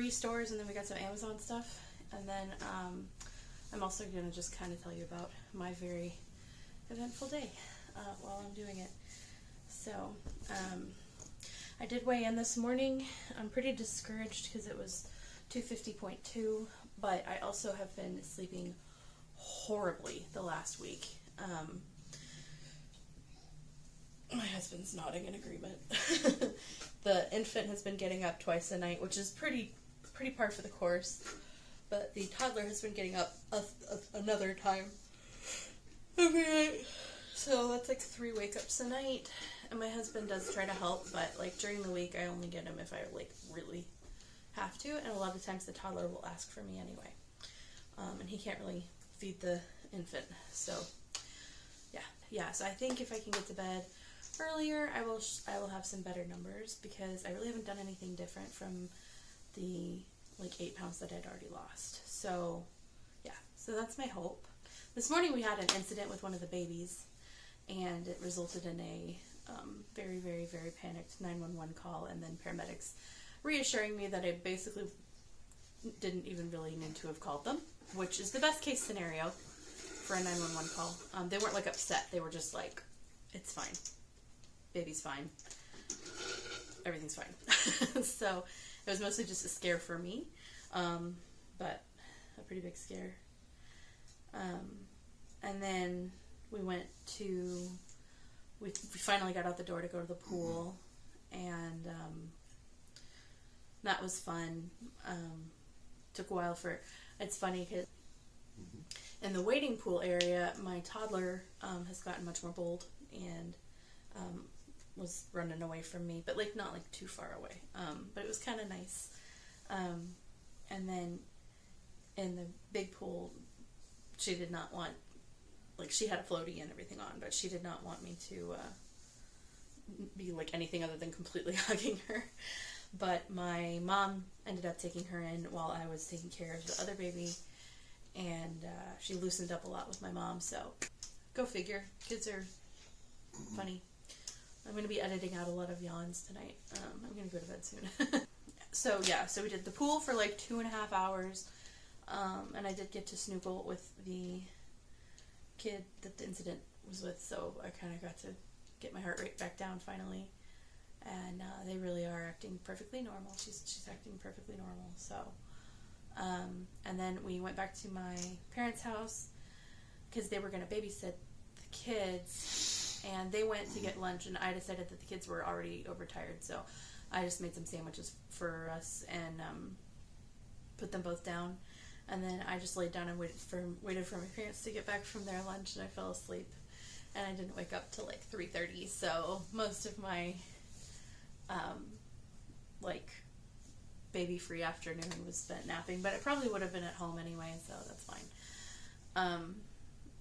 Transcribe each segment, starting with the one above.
Foodie stores, and then we got some Amazon stuff. And then I'm also going to just kind of tell you about my very eventful day while I'm doing it. So I did weigh in this morning. I'm pretty discouraged because it was 250.2, but I also have been sleeping horribly the last week. My husband's nodding in agreement. The infant has been getting up twice a night, which is pretty par for the course. But the toddler has been getting up another time every night. So that's like 3 wake-ups a night. And my husband does try to help, but like during the week I only get him if I like really have to. And a lot of times the toddler will ask for me anyway. And he can't really feed the infant. So yeah. So I think if I can get to bed earlier, I will have some better numbers, because I really haven't done anything different from the like 8 pounds that I'd already lost. So yeah, so that's my hope. This morning we had an incident with one of the babies, and it resulted in a very, very, very panicked 911 call, and then paramedics reassuring me that I basically didn't even really need to have called them, which is the best case scenario for a 911 call. They weren't like upset, they were just like, it's fine. Baby's fine. Everything's fine. So it was mostly just a scare for me, but a pretty big scare. And then we finally got out the door to go to the pool, and that was fun. Took a while it's funny because in the wading pool area, my toddler has gotten much more bold and was running away from me, but like not like too far away. But it was kind of nice. And then in the big pool, she did not want, like she had a floaty and everything on, but she did not want me to be like anything other than completely hugging her. But my mom ended up taking her in while I was taking care of the other baby, and she loosened up a lot with my mom, so go figure. Kids are funny. I'm going to be editing out a lot of yawns tonight. I'm going to go to bed soon. So we did the pool for like 2.5 hours, and I did get to snoogle with the kid that the incident was with, so I kind of got to get my heart rate back down finally, and they really are acting perfectly normal. She's acting perfectly normal. So and then we went back to my parents' house because they were going to babysit the kids, and they went to get lunch, and I decided that the kids were already overtired, so I just made some sandwiches for us and put them both down, and then I just laid down and waited for my parents to get back from their lunch, and I fell asleep, and I didn't wake up till like 3:30. So most of my like baby-free afternoon was spent napping, but it probably would have been at home anyway, so that's fine.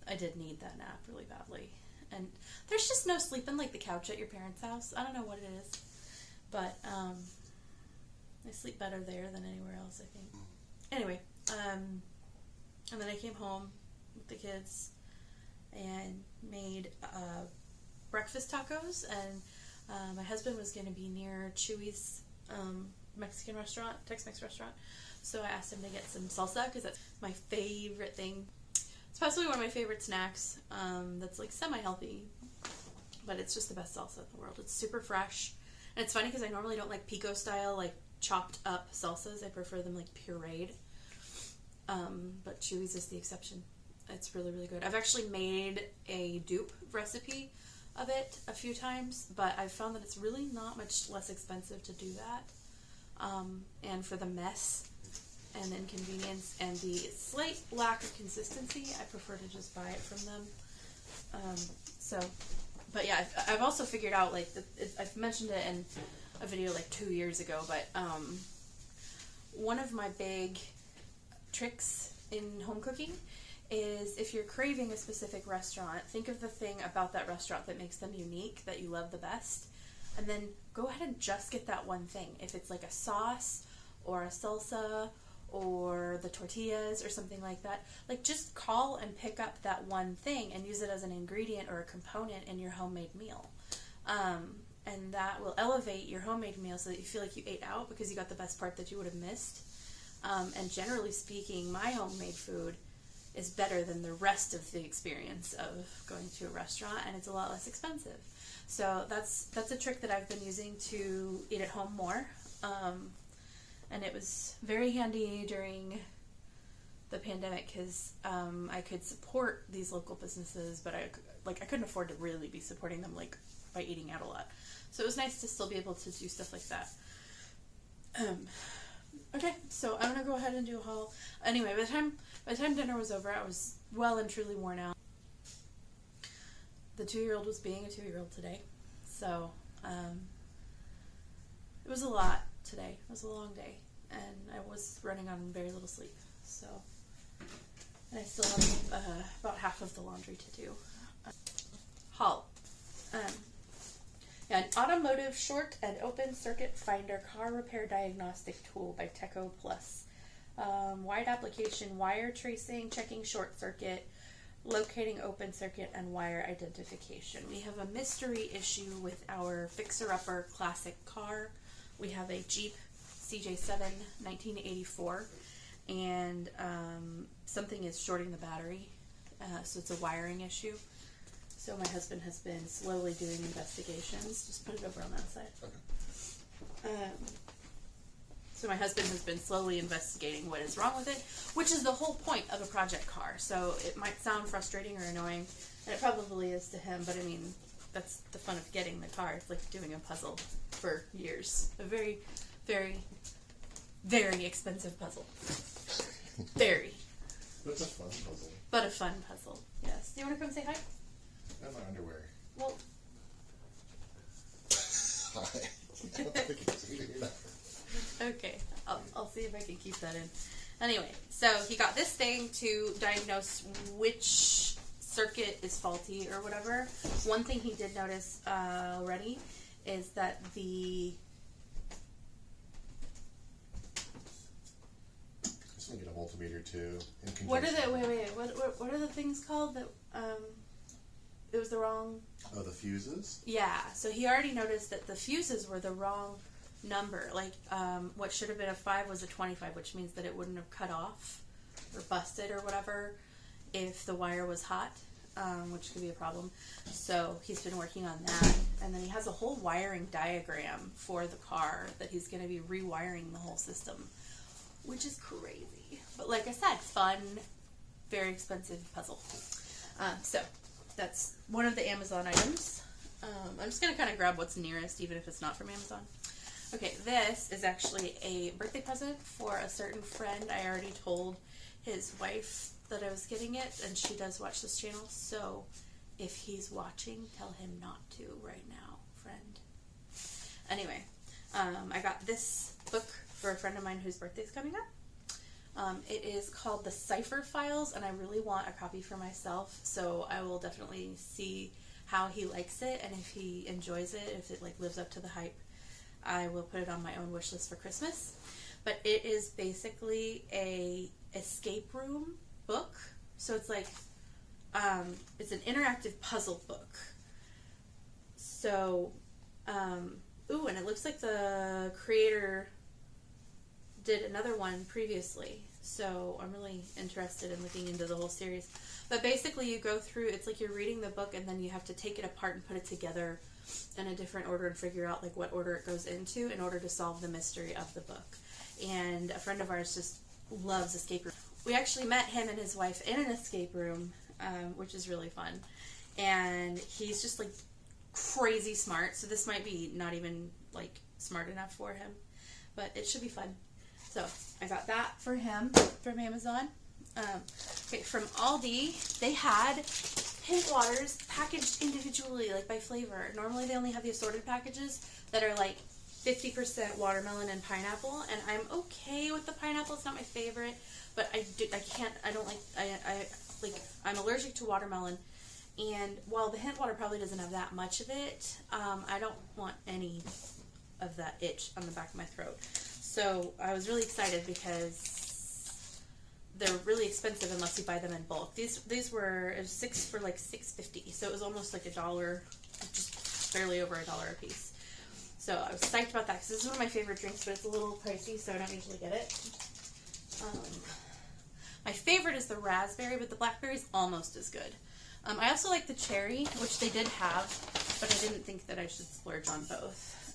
I did need that nap really badly, and there's just no sleep in like the couch at your parents' house. I don't know what it is, but I sleep better there than anywhere else, I think. Anyway, and then I came home with the kids and made breakfast tacos, and my husband was going to be near Chewy's Mexican restaurant, Tex-Mex restaurant, so I asked him to get some salsa because that's my favorite thing. It's possibly one of my favorite snacks. That's like semi-healthy, but it's just the best salsa in the world. It's super fresh, and it's funny because I normally don't like pico style, like chopped up salsas. I prefer them like pureed. But Chewy's is the exception. It's really, really good. I've actually made a dupe recipe of it a few times, but I've found that it's really not much less expensive to do that. And for the mess and inconvenience and the slight lack of consistency, I prefer to just buy it from them. But yeah, I've also figured out, like, I've mentioned it in a video like 2 years ago, but one of my big tricks in home cooking is if you're craving a specific restaurant, think of the thing about that restaurant that makes them unique, that you love the best, and then go ahead and just get that one thing. If it's like a sauce or a salsa or the tortillas or something like that, like just call and pick up that one thing and use it as an ingredient or a component in your homemade meal. And that will elevate your homemade meal so that you feel like you ate out because you got the best part that you would have missed. And generally speaking, my homemade food is better than the rest of the experience of going to a restaurant, and it's a lot less expensive. So that's a trick that I've been using to eat at home more. And it was very handy during the pandemic because I could support these local businesses, but I couldn't afford to really be supporting them like by eating out a lot. So it was nice to still be able to do stuff like that. Okay, so I'm gonna go ahead and do a haul. Anyway, by the time dinner was over, I was well and truly worn out. The 2-year-old was being a 2-year-old today, so it was a lot today. It was a long day, and I was running on very little sleep. So, and I still have about half of the laundry to do. Haul. An automotive short and open circuit finder car repair diagnostic tool by Teco Plus. Wide application, wire tracing, checking short circuit, locating open circuit, and wire identification. We have a mystery issue with our fixer-upper classic car. We have a Jeep CJ7 1984, and something is shorting the battery, so it's a wiring issue. So my husband has been slowly doing investigations. Just put it over on that side. Okay. So my husband has been slowly investigating what is wrong with it, which is the whole point of a project car. So it might sound frustrating or annoying, and it probably is to him, but I mean, that's the fun of getting the car. It's like doing a puzzle for years. A very, very, very expensive puzzle. Very. But it's a fun puzzle. But a fun puzzle, yes. Do you want to come say hi? And my underwear. Well. Hi. I don't think you can see me now. Okay, I'll see if I can keep that in. Anyway, so he got this thing to diagnose which circuit is faulty or whatever. One thing he did notice already is that the... Just gonna get a multimeter too. What are the... Wait. What are the things called that... it was the wrong... Oh, the fuses? Yeah, so he already noticed that the fuses were the wrong number. Like, what should have been a 5 was a 25, which means that it wouldn't have cut off or busted or whatever if the wire was hot, which could be a problem. So he's been working on that. And then he has a whole wiring diagram for the car that he's going to be rewiring the whole system, which is crazy. But like I said, fun, very expensive puzzle. So that's one of the Amazon items. I'm just going to kind of grab what's nearest, even if it's not from Amazon. Okay, this is actually a birthday present for a certain friend. I already told his wife that I was getting it, and she does watch this channel, so if he's watching, tell him not to right now, friend. Anyway, I got this book for a friend of mine whose birthday is coming up. It is called The Cipher Files, and I really want a copy for myself, so I will definitely see how he likes it, and if he enjoys it, if it like lives up to the hype, I will put it on my own wish list for Christmas. But it is basically a escape room book. So it's like, it's an interactive puzzle book. So, ooh, and it looks like the creator did another one previously. So I'm really interested in looking into the whole series. But basically you go through, it's like you're reading the book and then you have to take it apart and put it together in a different order and figure out like what order it goes into in order to solve the mystery of the book. And a friend of ours just loves escape rooms. We actually met him and his wife in an escape room, which is really fun. And he's just like crazy smart, so this might be not even like smart enough for him, but it should be fun. So I got that for him from Amazon. Okay, from Aldi, they had hint waters packaged individually, like by flavor. Normally they only have the assorted packages that are like 50% watermelon and pineapple, and I'm okay with the pineapple. It's not my favorite, but I'm allergic to watermelon, and while the hint water probably doesn't have that much of it, I don't want any of that itch on the back of my throat. So I was really excited because they're really expensive unless you buy them in bulk. These were 6 for like $6.50, so it was almost like $1, just barely over $1 a piece. So I was psyched about that because this is one of my favorite drinks, but it's a little pricey, so I don't usually get it. My favorite is the raspberry, but the blackberry is almost as good. I also like the cherry, which they did have, but I didn't think that I should splurge on both.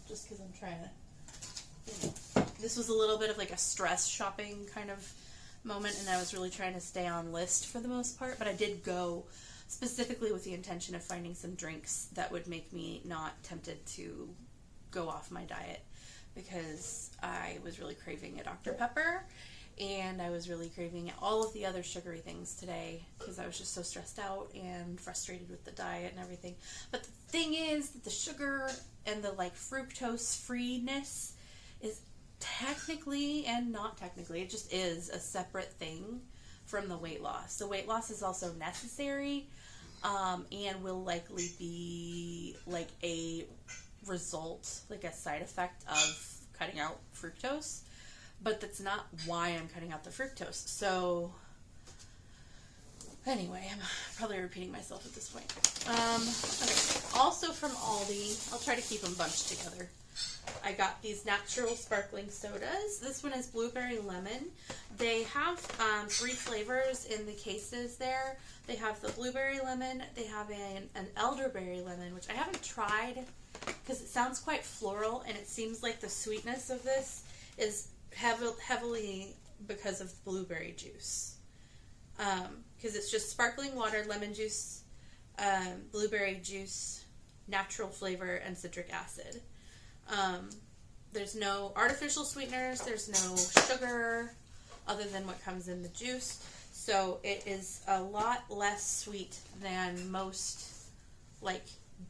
Just because I'm trying to, this was a little bit of like a stress shopping kind of moment, and I was really trying to stay on list for the most part, but I did go specifically with the intention of finding some drinks that would make me not tempted to go off my diet, because I was really craving a Dr. Pepper, and I was really craving all of the other sugary things today because I was just so stressed out and frustrated with the diet and everything. But the thing is that the sugar and the like fructose freeness is technically and not technically, it just is a separate thing from the weight loss. The weight loss is also necessary, and will likely be like a result, like a side effect of cutting out fructose, but that's not why I'm cutting out the fructose. So anyway, I'm probably repeating myself at this point. Okay. Also from Aldi, I'll try to keep them bunched together. I got these natural sparkling sodas. This one is blueberry lemon. They have 3 flavors in the cases there. They have the blueberry lemon, they have an elderberry lemon, which I haven't tried because it sounds quite floral, and it seems like the sweetness of this is heavily because of blueberry juice. Because it's just sparkling water, lemon juice, blueberry juice, natural flavor, and citric acid. There's no artificial sweeteners, there's no sugar other than what comes in the juice, so it is a lot less sweet than most like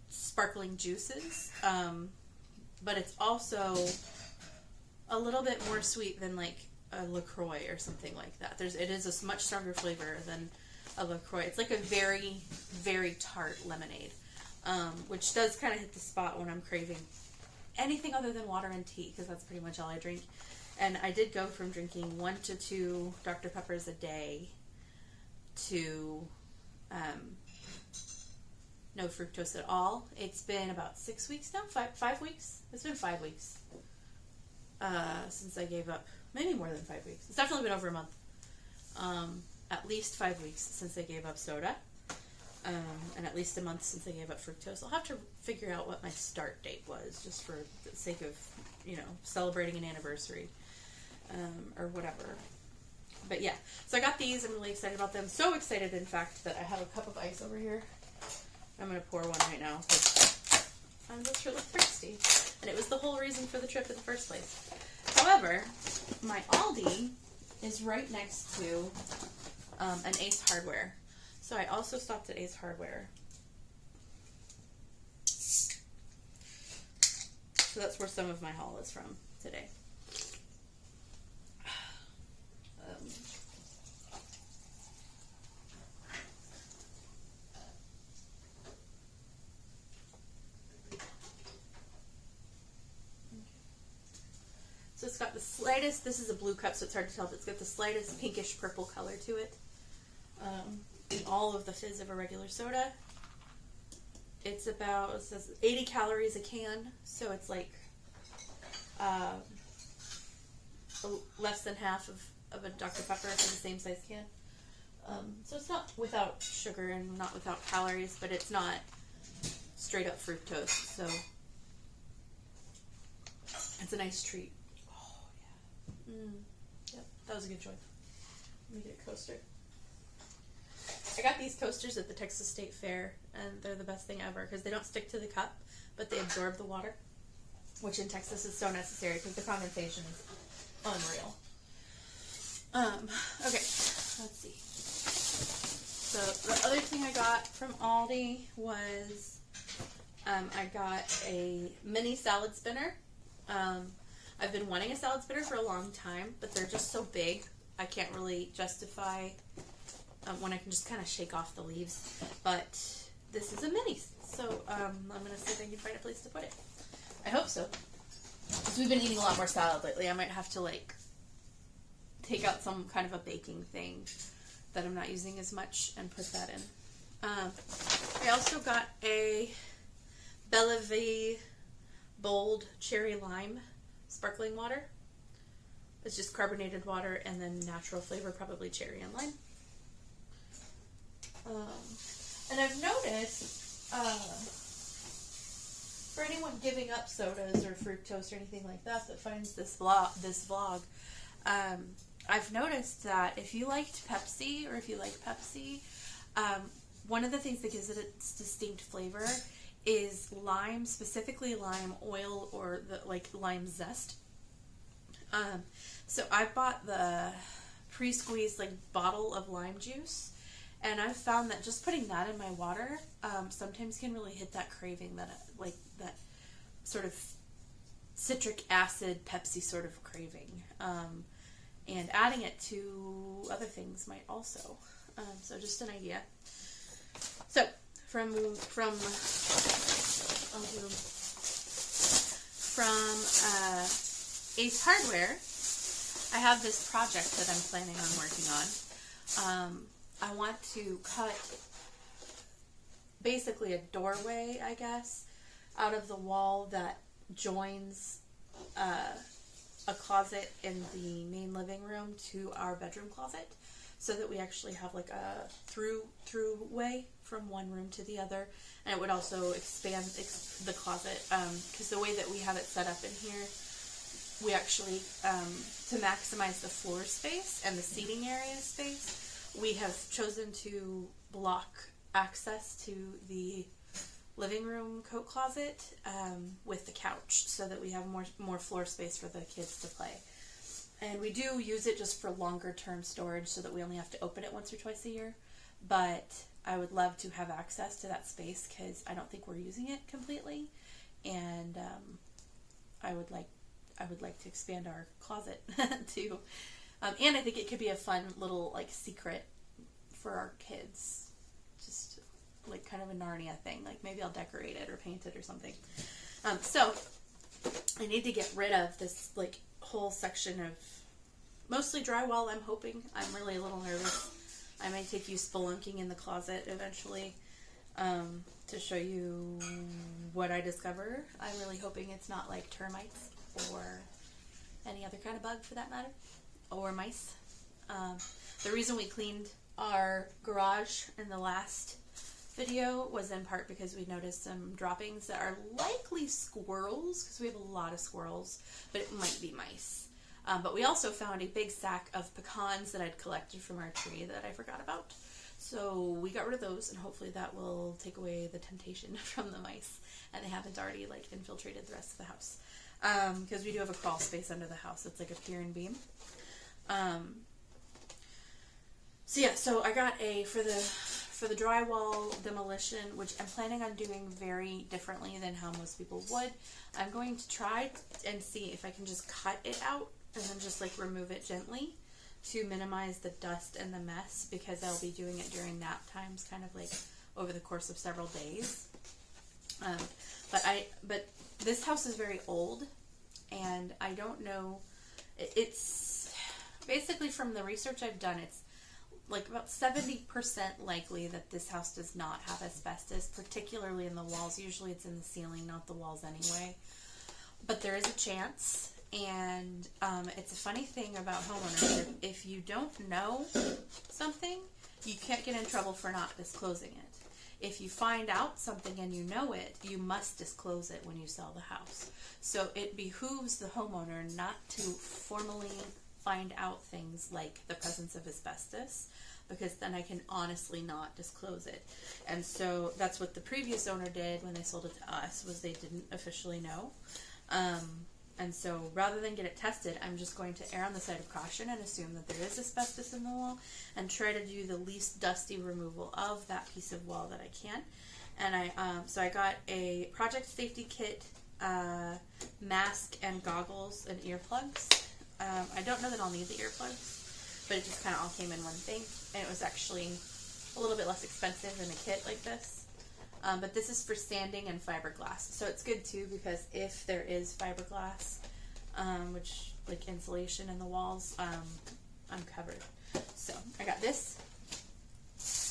sparkling juices, but it's also a little bit more sweet than like a LaCroix or something like that. It is a much stronger flavor than a LaCroix. It's like a very, very tart lemonade, which does kind of hit the spot when I'm craving anything other than water and tea, because that's pretty much all I drink. And I did go from drinking 1 to 2 Dr. Peppers a day to no fructose at all. It's been about 6 weeks now, 5 weeks. It's been 5 weeks since I gave up. Maybe more than 5 weeks. It's definitely been over a month. At least 5 weeks since I gave up soda. And at least a month since I gave up fructose. I'll have to figure out what my start date was, just for the sake of, celebrating an anniversary, or whatever. But yeah, so I got these. I'm really excited about them. So excited, in fact, that I have a cup of ice over here. I'm going to pour one right now because I'm just really thirsty. And it was the whole reason for the trip in the first place. However, my Aldi is right next to an Ace Hardware. So I also stopped at Ace Hardware. So that's where some of my haul is from today. So it's got the slightest, this is a blue cup, so it's hard to tell, but it's got the slightest pinkish purple color to it. All of the fizz of a regular soda. It's about, it says 80 calories a can, so it's like less than half of a Dr. Pepper for the same size can. So it's not without sugar and not without calories, but it's not straight up fructose, so it's a nice treat. Oh, yeah. Yep, that was a good choice. Let me get a coaster. I got these coasters at the Texas State Fair, and they're the best thing ever because they don't stick to the cup, but they absorb the water, which in Texas is so necessary because the condensation is unreal. Okay, let's see. So the other thing I got from Aldi was I got a mini salad spinner. I've been wanting a salad spinner for a long time, but they're just so big, I can't really justify when I can just kind of shake off the leaves. But this is a mini, so I'm going to see if I can find a place to put it. I hope so. Because we've been eating a lot more salad lately. I might have to, like, take out some kind of a baking thing that I'm not using as much and put that in. I also got a Bellevue Bold Cherry Lime sparkling water. It's just carbonated water and then natural flavor, probably cherry and lime. And I've noticed, for anyone giving up sodas or fructose or anything like that that finds this vlog, I've noticed that if you liked Pepsi or if you like Pepsi, one of the things that gives it its distinct flavor is lime, specifically lime oil or the lime zest. So I bought the pre-squeezed bottle of lime juice, and I've found that just putting that in my water sometimes can really hit that craving, that that sort of citric acid Pepsi sort of craving. And adding it to other things might also. So just an idea. So from Ace Hardware, I have this project that I'm planning on working on. I want to cut basically a doorway, I guess, out of the wall that joins a closet in the main living room to our bedroom closet, so that we actually have like a through way from one room to the other. And it would also expand the closet, because the way that we have it set up in here, we actually, to maximize the floor space and the seating area space, we have chosen to block access to the living room coat closet with the couch, so that we have more floor space for the kids to play. And we do use it just for longer term storage, so that we only have to open it once or twice a year. But I would love to have access to that space, because I don't think we're using it completely, and I would like to expand our closet too. And I think it could be a fun little secret for our kids, just kind of a Narnia thing. Maybe I'll decorate it or paint it or something. So I need to get rid of this whole section of mostly drywall. I'm hoping. I'm really a little nervous. I might take you spelunking in the closet eventually to show you what I discover. I'm really hoping it's not termites or any other kind of bug for that matter, or mice. The reason we cleaned our garage in the last video was in part because we noticed some droppings that are likely squirrels, because we have a lot of squirrels, but it might be mice. But we also found a big sack of pecans that I'd collected from our tree that I forgot about. So we got rid of those, and hopefully that will take away the temptation from the mice, and they haven't already infiltrated the rest of the house. Because we do have a crawl space under the house. It's like a pier and beam. So I got for the drywall demolition, which I'm planning on doing very differently than how most people would. I'm going to try and see if I can just cut it out and then just remove it gently to minimize the dust and the mess, because I'll be doing it during nap times, kind of over the course of several days. But this house is very old, and I don't know, it's basically, from the research I've done, it's about 70% likely that this house does not have asbestos, particularly in the walls. Usually it's in the ceiling, not the walls anyway. But there is a chance, and it's a funny thing about homeowners. If you don't know something, you can't get in trouble for not disclosing it. If you find out something and you know it, you must disclose it when you sell the house. So it behooves the homeowner not to formally find out things like the presence of asbestos, because then I can honestly not disclose it. And so that's what the previous owner did when they sold it to us, was they didn't officially know. And so rather than get it tested, I'm just going to err on the side of caution and assume that there is asbestos in the wall, and try to do the least dusty removal of that piece of wall that I can. And so I got a project safety kit, mask and goggles and earplugs. I don't know that I'll need the earplugs, but it just kind of all came in one thing, and it was actually a little bit less expensive than a kit like this. But this is for sanding and fiberglass, so it's good too, because if there is fiberglass, which insulation in the walls, I'm covered. So I got this,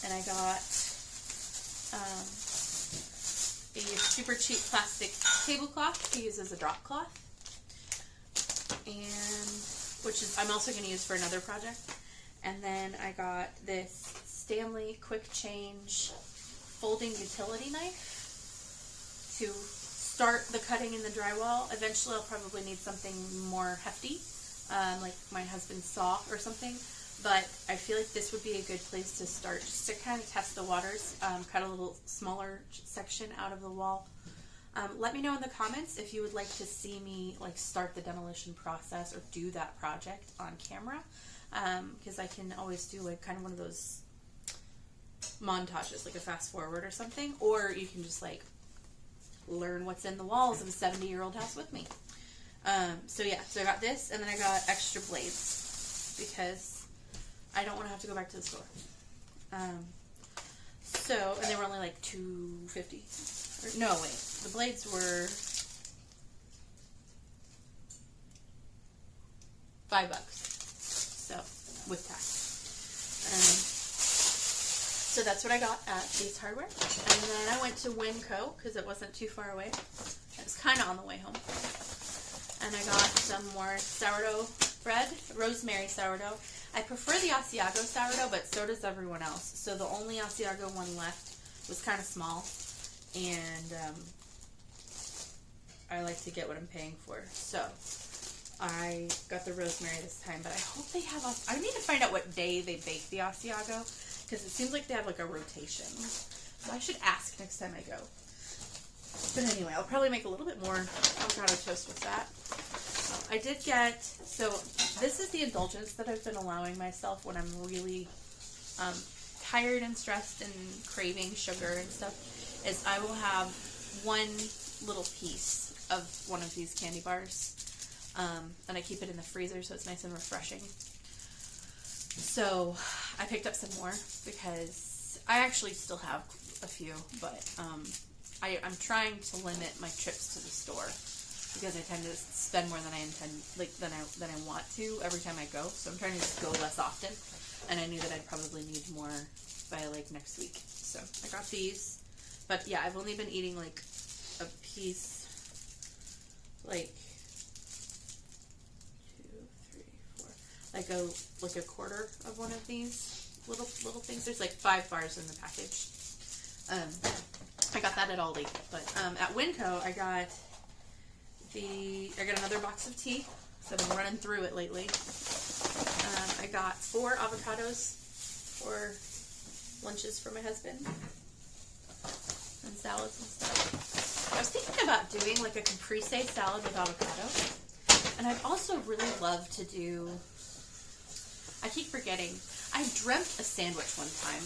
and I got a super cheap plastic tablecloth to use as a drop cloth. And which is I'm also going to use for another project. And then I got this Stanley Quick Change folding utility knife to start the cutting in the drywall. Eventually I'll probably need something more hefty, like my husband's saw or something. But I feel like this would be a good place to start, just to kind of test the waters, cut a little smaller section out of the wall. Let me know in the comments if you would like to see me like start the demolition process or do that project on camera, because I can always do like kind of one of those montages, like a fast forward or something, or you can just like learn what's in the walls of a 70-year-old house with me. So yeah, so I got this, and then I got extra blades because I don't want to have to go back to the store. So, and they were only like $2.50. No, wait, the blades were $5. So, with tax. So that's what I got at Ace Hardware. And then I went to Winco because it wasn't too far away. It was kind of on the way home. And I got some more sourdough bread, rosemary sourdough. I prefer the Asiago sourdough, but so does everyone else. So the only Asiago one left was kind of small. And I like to get what I'm paying for. So I got the rosemary this time, but I hope they have, I need to find out what day they bake the Asiago, because it seems like they have like a rotation. So I should ask next time I go. But anyway, I'll probably make a little bit more avocado toast with that. I did get, so this is the indulgence that I've been allowing myself when I'm really tired and stressed and craving sugar and stuff, is I will have one little piece of one of these candy bars, and I keep it in the freezer so it's nice and refreshing. So I picked up some more because I actually still have a few, but I'm trying to limit my trips to the store because I tend to spend more than I intend, like than I want to every time I go. So I'm trying to just go less often, and I knew that I'd probably need more by like next week. So I got these, but yeah, I've only been eating like a piece, like 2, 3, 4, like a quarter of one of these little things. There's like 5 bars in the package. I got that at Aldi, but at Winco I got another box of tea, so I've been running through it lately. I got 4 avocados for lunches for my husband, and salads and stuff. I was thinking about doing like a caprese salad with avocado, and I'd also really love to do, I keep forgetting, I dreamt a sandwich one time.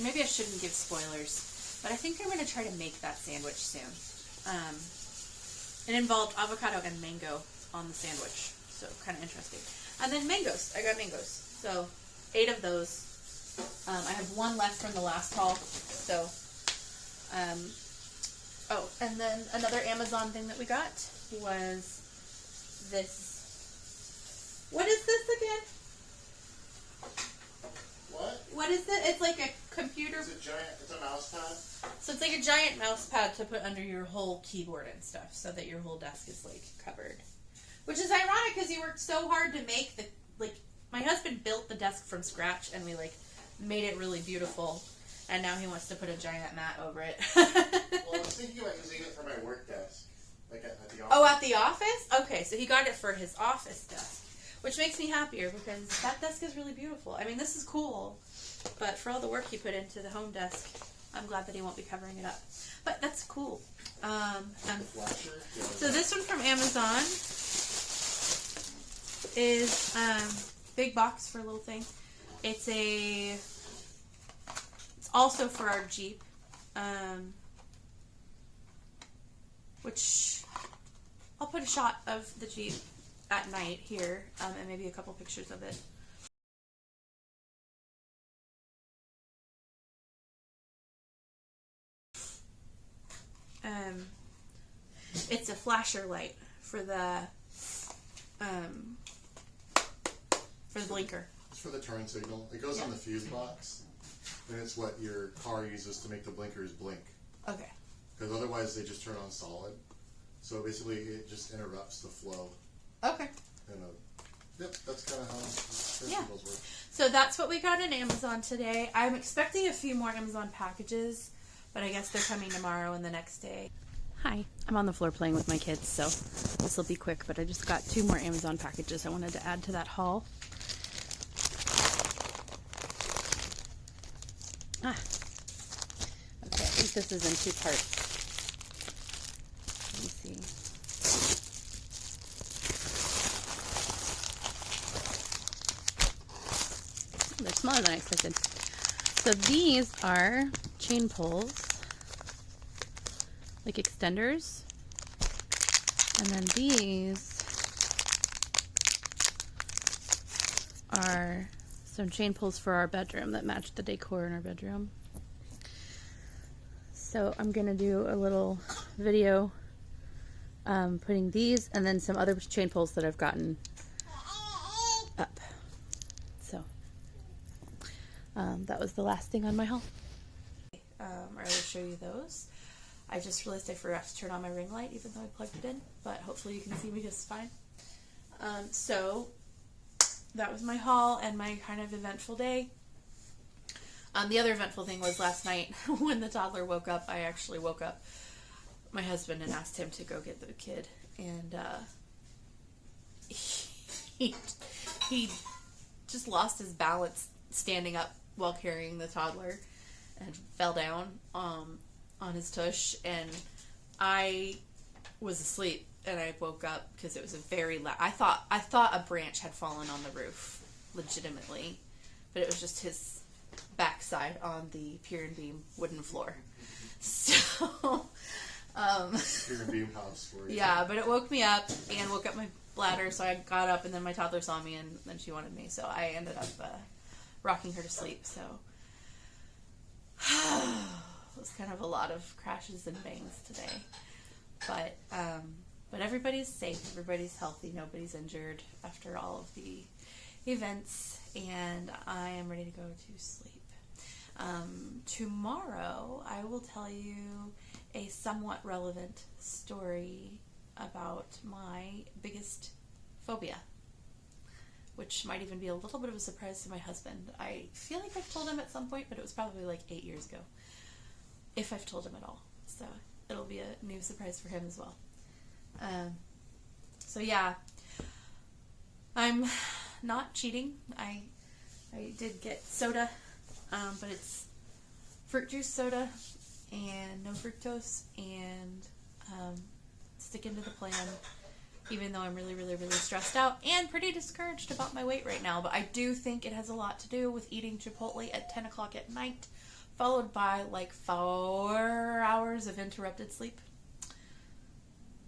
Maybe I shouldn't give spoilers, but I think I'm going to try to make that sandwich soon. It involved avocado and mango on the sandwich, so kind of interesting. And then mangoes. I got mangoes. So 8 of those. I have 1 left from the last haul. So, oh, and then another Amazon thing that we got was this. What is this again? What is it? It's like a computer. It's a mouse pad. So it's like a giant mouse pad to put under your whole keyboard and stuff, so that your whole desk is like covered. Which is ironic because he worked so hard to make the, like, my husband built the desk from scratch and we like made it really beautiful, and now he wants to put a giant mat over it. Well, I was thinking about using it for my work desk, like at the office. Oh, at the office? Okay, so he got it for his office desk, which makes me happier because that desk is really beautiful. I mean, this is cool, but for all the work he put into the home desk, I'm glad that he won't be covering it up. But that's cool. So this one from Amazon is big box for a little thing. It's also for our Jeep, which I'll put a shot of the Jeep at night here, and maybe a couple pictures of it. It's a flasher light for the blinker. It's for the turn signal. It goes on the fuse box, and it's what your car uses to make the blinkers blink. Okay. Because otherwise they just turn on solid. So basically it just interrupts the flow. Okay. In a Yep, that's kind of how principles work. So that's what we got on Amazon today. I'm expecting a few more Amazon packages, but I guess they're coming tomorrow and the next day. Hi, I'm on the floor playing with my kids, so this will be quick, but I just got 2 more Amazon packages I wanted to add to that haul. Okay, I think this is in 2 parts. Let me see. They're smaller than I expected. So these are chain pulls, like extenders. And then these are some chain pulls for our bedroom that match the decor in our bedroom. So I'm going to do a little video putting these and then some other chain pulls that I've gotten up. So that was the last thing on my haul. I will show you those. I just realized I forgot to turn on my ring light even though I plugged it in, but hopefully you can see me just fine. So that was my haul and my kind of eventful day. The other eventful thing was last night when the toddler woke up. I actually woke up my husband and asked him to go get the kid, and he just lost his balance standing up while carrying the toddler and fell down on his tush, and I was asleep and I woke up because it was a very loud. I thought a branch had fallen on the roof, legitimately, but it was just his backside on the pier and beam wooden floor. So, pier and beam house for you. Yeah, but it woke me up and woke up my bladder, so I got up and then my toddler saw me and then she wanted me, so I ended up rocking her to sleep. So it was kind of a lot of crashes and bangs today, but everybody's safe, everybody's healthy, nobody's injured after all of the events, and I am ready to go to sleep. Tomorrow I will tell you a somewhat relevant story about my biggest phobia, which might even be a little bit of a surprise to my husband. I feel like I've told him at some point, but it was probably like 8 years ago, if I've told him at all. So it'll be a new surprise for him as well. So yeah, I'm not cheating. I did get soda, but it's fruit juice soda and no fructose, and sticking to the plan, even though I'm really, really, really stressed out and pretty discouraged about my weight right now. But I do think it has a lot to do with eating Chipotle at 10 o'clock at night, followed by like 4 hours of interrupted sleep.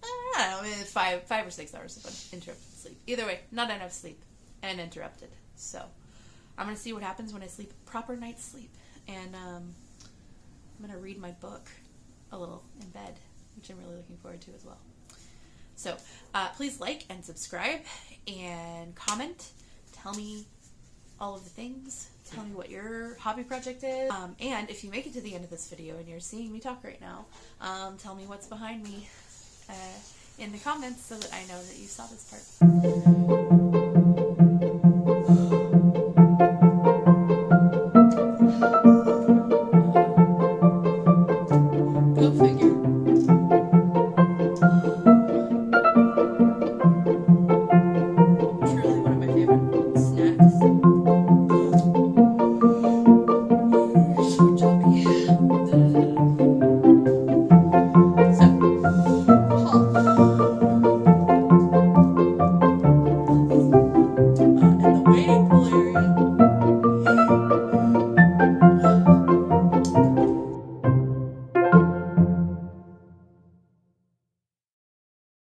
I don't know, 5 or 6 hours of interrupted sleep. Either way, not enough sleep and interrupted. So I'm going to see what happens when I sleep proper night's sleep. And I'm going to read my book a little in bed, which I'm really looking forward to as well. So please like and subscribe and comment. Tell me all of the things. Tell me what your hobby project is. And if you make it to the end of this video and you're seeing me talk right now, tell me what's behind me in the comments so that I know that you saw this part.